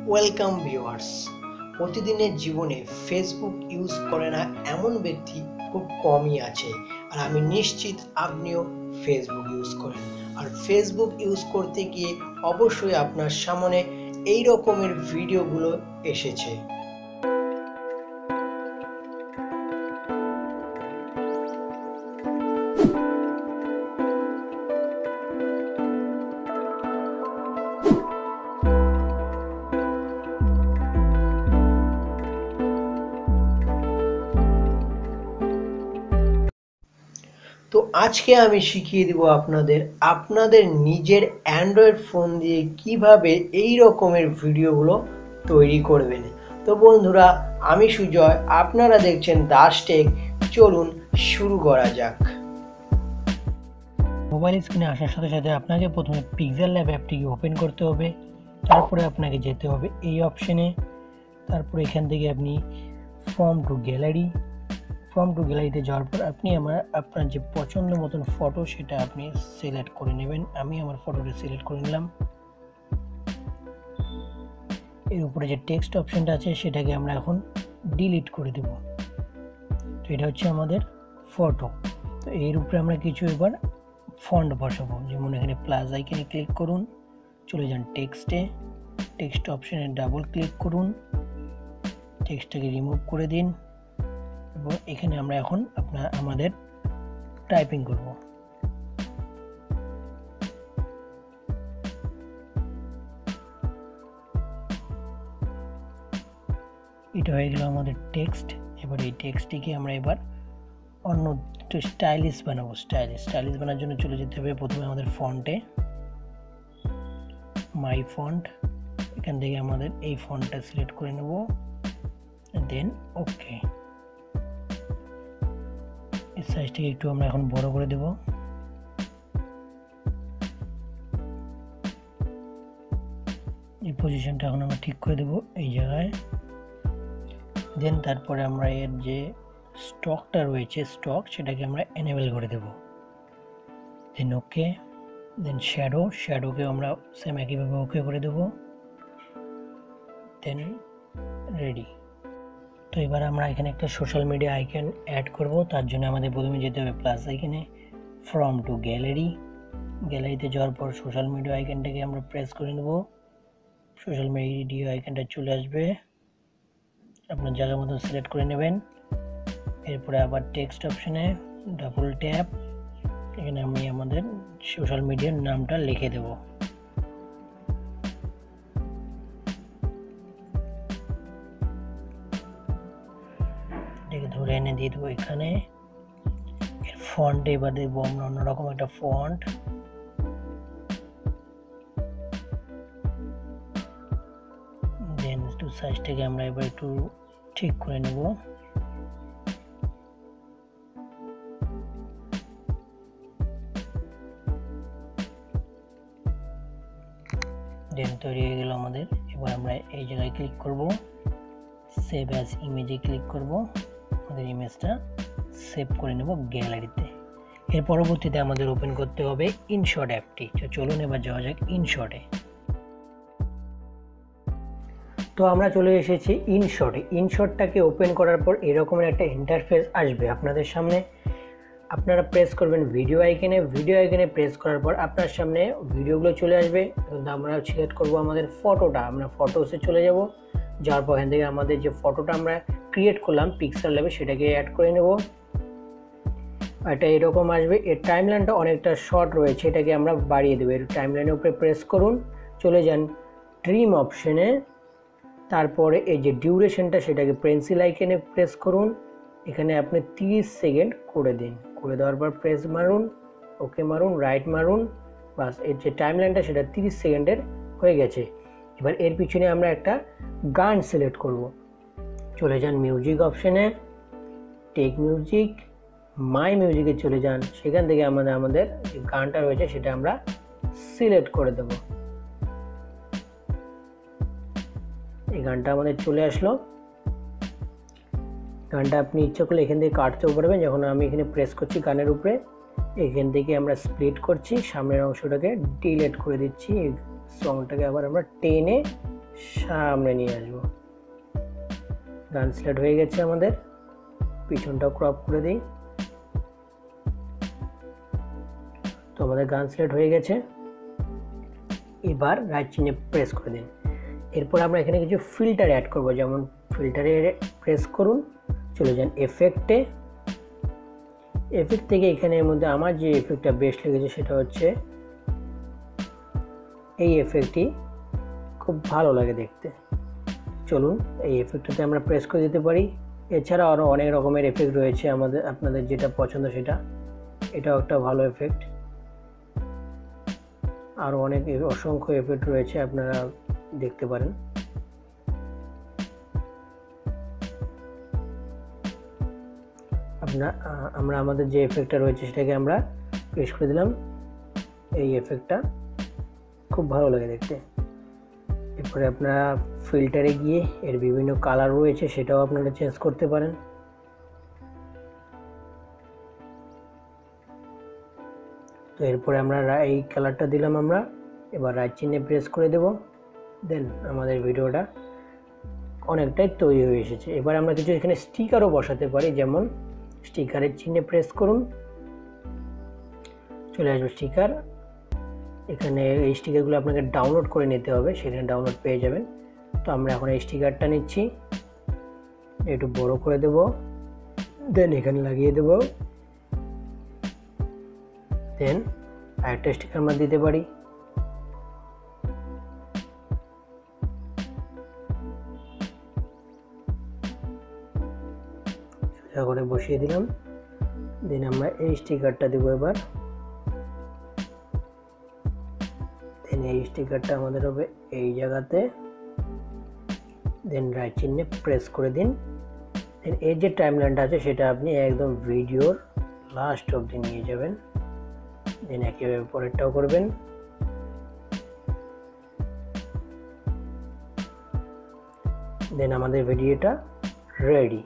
Welcome viewers. প্রতিদিনের জীবনে Facebook use করে না এমন ব্যক্তি খুব কমই আছে, আর আমি নিশ্চিত আপনিও ফেসবুক ইউজ করেন। আর ফেসবুক ইউজ করতে গিয়ে অবশ্যই আপনার সামনে এই রকমের ভিডিওগুলো এসেছে। তো আজকে আমি শিখিয়ে দিব আপনাদের নিজের অ্যান্ড্রয়েড ফোন দিয়ে কিভাবে এই রকমের ভিডিওগুলো তৈরি করবেন। তো বন্ধুরা, আমি সুজয়, আপনারা দেখছেন দাস টেক। চলুন শুরু করা যাক। মোবাইল স্ক্রিনে আসার সাথে সাথে আপনাকে প্রথমে পিক্সেল ল্যাব অ্যাপটিকে ওপেন করতে হবে। তারপরে আপনাকে যেতে হবে এই অপশনে। তারপরে এখান থেকে আপনি ফ্রম টু গ্যালারিতে যাওয়ার পর আপনি আপনার যে পছন্দ মতন ফটো সেটা আপনি সিলেক্ট করে নেবেন। আমি আমার ফটোটা সিলেক্ট করে নিলাম। এর উপরে যে টেক্সট অপশনটা আছে সেটাকে আমরা এখন ডিলিট করে দেব। তো এটা হচ্ছে আমাদের ফটো। তো এর উপরে আমরা কিছু এবার ফন্ট বসাবো, যেমন এখানে প্লাস আইকনে ক্লিক করুন, চলে যান টেক্সট অপশনে ডাবল ক্লিক করুন, টেক্সটটাকে রিমুভ করে দিন এবং এখানে আমরা এখন আমাদের টাইপিং করব। এটা হয়ে গেল আমাদের টেক্সট। এবার এই টেক্সটটিকে আমরা অন্য একটু স্টাইলিশ বানাবো। স্টাইলিশ বানার জন্য চলে যেতে হবে প্রথমে আমাদের ফন্টে, মাই ফন্ট। এখান থেকে আমাদের এই ফন্টটা সিলেক্ট করে নেব, দেন ওকে। এই সাইজটাকে একটু আমরা এখন বড় করে দেব। এই পজিশনটা এখন আমরা ঠিক করে দেব এই জায়গায়। দেন তারপরে আমরা এর যে স্টকটা রয়েছে সেটাকে আমরা এনেবল করে দেব। দেন ওকে। দেন শ্যাডোকে আমরা সেম একইভাবে ওকে করে দেব। দেন রেডি। তো এবার আমরা এখানে একটা সোশ্যাল মিডিয়া আইকন অ্যাড করব। তার জন্য আমাদের প্রথমে যেতে হবে প্লাস আইকনে, ফ্রম টু গ্যালারিতে যাওয়ার পর সোশ্যাল মিডিয়া আইকনটাকে আমরা প্রেস করে নেব। সোশ্যাল মিডিয়া আইকনটা চলে আসবে, আপনার জায়গা মতো সিলেক্ট করে নেবেন। এরপরে আবার টেক্সট অপশনে ডাবল ট্যাপ, এখানে আমি আমাদের সোশ্যাল মিডিয়ার নামটা লিখে দেব। এটাকে ধরে এনে দিয়ে দেবো এখানে। এর ফন্ট এবার দেবো আমরা অন্যরকম একটা ফন্ট। দেন একটু সাইজটাকে আমরা এবার একটু ঠিক করে নেব। দেন তৈরি হয়ে গেল আমাদের। এবার আমরা এই জায়গায় ক্লিক করব, সেভ অ্যাজ ইমেজে ক্লিক করব, আমাদের ইমেজটা সেভ করে নেব গ্যালারিতে। এর পরবর্তীতে আমাদের ওপেন করতে হবে ইনশট অ্যাপটি। চলুন এবার যাওয়া যাক ইনশটে। তো আমরা চলে এসেছি ইনশটটাকে ওপেন করার পর এরকমের একটা ইন্টারফেস আসবে আপনাদের সামনে। আপনারা প্রেস করবেন ভিডিও আইকনে প্রেস করার পর আপনার সামনে ভিডিওগুলো চলে আসবে। আমরা সিলেক্ট করব আমাদের ফটোটা, আমরা ফটোসে চলে যাব। যাওয়ার পর এখান থেকে আমাদের যে ফটোটা আমরা ক্রিয়েট করলাম পিক্সেল ল্যাবে সেটাকে অ্যাড করে নেব। এটা এরকম আসবে। এর টাইমলাইনটা অনেকটা শর্ট রয়েছে, এটাকে আমরা বাড়িয়ে দেবো। এর টাইমলাইনের উপরে প্রেস করুন, চলে যান ট্রিম অপশনে। তারপরে এই যে ডিউরেশনটা সেটাকে পেন্সিল আইকনে প্রেস করুন, এখানে আপনি 30 সেকেন্ড করে দিন। করে দেওয়ার পর প্রেস মারুন, ওকে মারুন, রাইট মারুন, বাস। এর যে টাইমলাইনটা সেটা 30 সেকেন্ডের হয়ে গেছে। এবার এর পিছনে আমরা একটা গান সিলেক্ট করব। চলে যান মিউজিক অপশনে, টেক মিউজিক, মাই মিউজিকে চলে যান। সেখান থেকে আমাদের যে গানটা রয়েছে সেটা আমরা সিলেক্ট করে দেব। এই গানটা আমাদের চলে আসলো। গানটা আপনি ইচ্ছা করলে এখান থেকে কাটতেও পারবেন। যখন আমি এখানে প্রেস করছি গানের উপরে, এখান থেকে আমরা স্প্লিট করছি, সামনের অংশটাকে ডিলিট করে দিচ্ছি। এই সংটাকে আবার আমরা টেনে সামনে নিয়ে আসবো। গান সিলেক্ট হয়ে গেছে আমাদের, পিছনটাও ক্রপ করে দিই। তো আমাদের গান সিলেক্ট হয়ে গেছে। এবার রাইট চিহ্নে প্রেস করে দিন। এরপর আমরা এখানে কিছু ফিল্টার অ্যাড করব, যেমন ফিল্টারে প্রেস করুন, চলে যান এফেক্টে। এফেক্ট থেকে এখানের মধ্যে আমার যে এফেক্টটা বেস্ট লেগেছে সেটা হচ্ছে এই এফেক্টটি, খুব ভালো লাগে দেখতে। চলুন এই এফেক্টটাতে আমরা প্রেস করে দিতে পারি। এছাড়া আরও অনেক রকমের এফেক্ট রয়েছে আমাদের, আপনাদের যেটা পছন্দ সেটা। এটাও একটা ভালো এফেক্ট। আরও অনেক অসংখ্য এফেক্ট রয়েছে, আপনারা দেখতে পারেন। আমরা আমাদের যে এফেক্টটা রয়েছে সেটাকে আমরা প্রেস করে দিলাম। এই এফেক্টটা খুব ভালো লাগে দেখতে। এরপরে আপনারা ফিল্টারে গিয়ে এর বিভিন্ন কালার রয়েছে, সেটাও আপনারা চেঞ্জ করতে পারেন। তো এরপরে আমরা এই কালারটা দিলাম আমরা। এবার রাইট চিহ্নে প্রেস করে দেব। দেন আমাদের ভিডিওটা অনেকটাই তৈরি হয়ে এসেছে। এবার আমরা কিছু এখানে স্টিকারও বসাতে পারি, যেমন স্টিকারের চিহ্নে প্রেস করুন, চলে আসবে স্টিকার। এখানে এই স্টিকারগুলো আপনাকে ডাউনলোড করে নিতে হবে, সেখানে ডাউনলোড পেয়ে যাবেন। তো আমরা এখন এই স্টিকারটা নিচ্ছি, একটু বড় করে দেব, দেন এখানে লাগিয়ে দেব। দেন আরেকটা স্টিকার আমরা দিতে পারি। সোজা করে বসিয়ে দিলাম। দেন আমরা এই স্টিকারটা দেবো এবার। দেন এই স্টিকারটা আমাদের হবে এই জায়গাতে। দেন রাইট চিহ্নে প্রেস করে দিন। দেন এর যে টাইমলাইনটা আছে সেটা আপনি একদম ভিডিওর লাস্ট অবধি নিয়ে যাবেন। দেন একইভাবে পরেরটাও করবেন। দেন আমাদের ভিডিওটা রেডি।